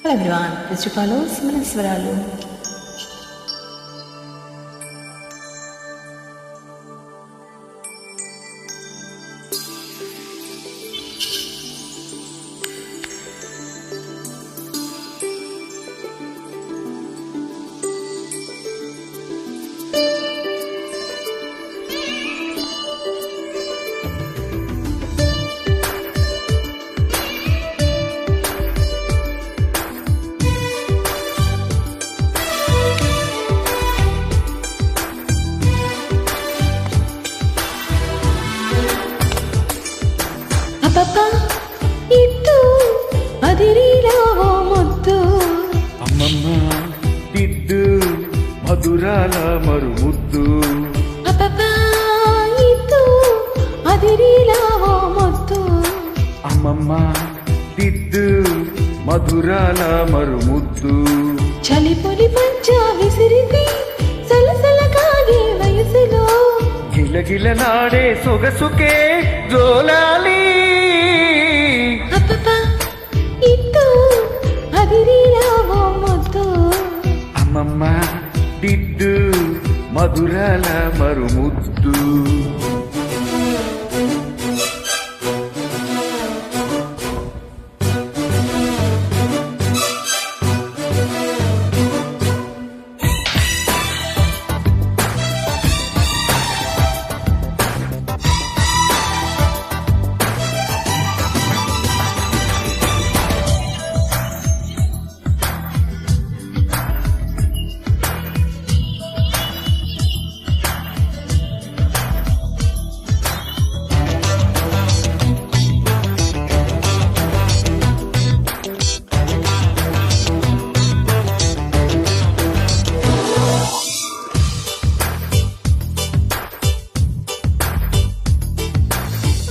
Hello everyone, this is Follow Simran Swaralu. అబ్బబ్బా ఇద్దు అదిరిరావో ముద్దు అమ్మమ్మ దిద్దు మధురాల మరుముద్దు అబ్బబ్బా ఇద్దు అదిరిరావో ముద్దు అమ్మమ్మ దిద్దు మధురాల మరుముద్దు చలిపొలి పంచ విసిరిది సలసల కాగే వయసులో గిలగిలలాడే సొగసుకే జోలాలి అబ్బబ్బా ఇద్దు అదిరిరావో ముద్దు అమ్మమ్మ దిద్దు మధురాల మరుముద్దు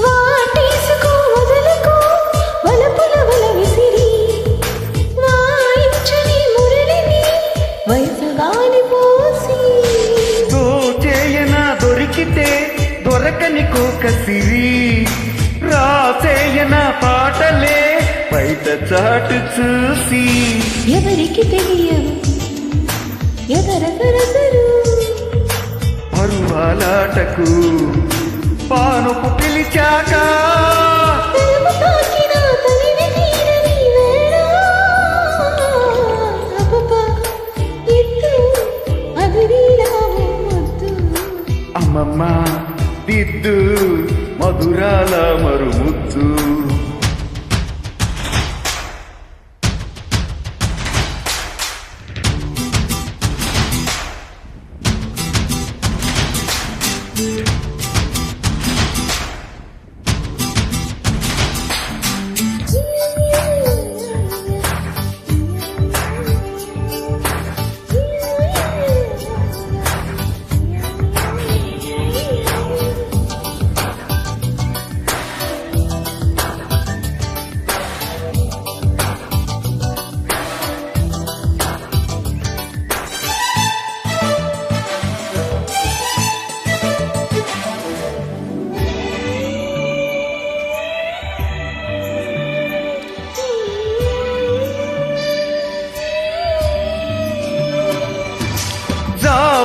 వాటేసుకో వదలకు వలపుల వల విసిరి వాయించని మురళిని వయసుగాలి పోసి దోచేయన దొరికితే దొరకని కోకసిరి రాసేయన పాటలే బయట చాటు చూసి ఎవరికి తెలియవు ఎదరసరసరు పరువాలాటకు పానుపు పిలిచాక తలుపు తాకిన తనివి తీరని వేళ అబ్బబ్బా ఇద్దు అదిరిరావో ముద్దు అమ్మమ్మ దిద్దు మధురాల మరుముద్దు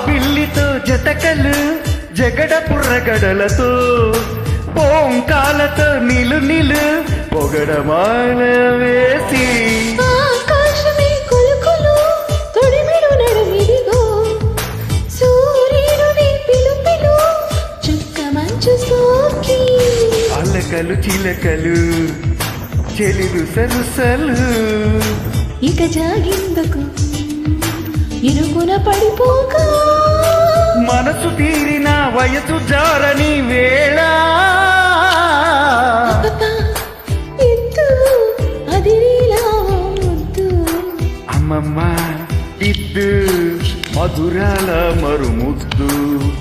బిల్లితో జతకలు జగడ పుర్రగడలతో పోంకాలతో నిలు నిలు పొగడమాల వేసి ఆకాశమే కొలుకులు తొడిమిడు నడుమిడిగో సూర్యుని పిలుపిలు చుక్క మంచు సోకి అలకలు చిలకలు చెలిలు సరుసలు ఇక జాగిందకు ఇరుకున పడిపోక మనసు తీరిన వయసు జారని వేళ అబ్బబ్బా ఇద్దు అదిరిరావో ముద్దు అమ్మమ్మ దిద్దు మధురాల మరుముద్దు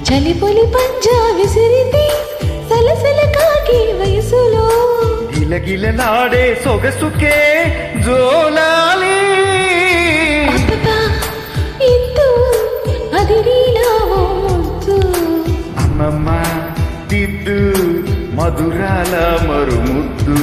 చలిపొలి పంజా విసిరితే సలసల కాకి వయసులో గిలగిలలాడే సొగసుకే జోలాలి అబ్బబ్బా ఇద్దు అదిరిరావో ముద్దు అమ్మమ్మ దిద్దు మధురాల మరుముద్దు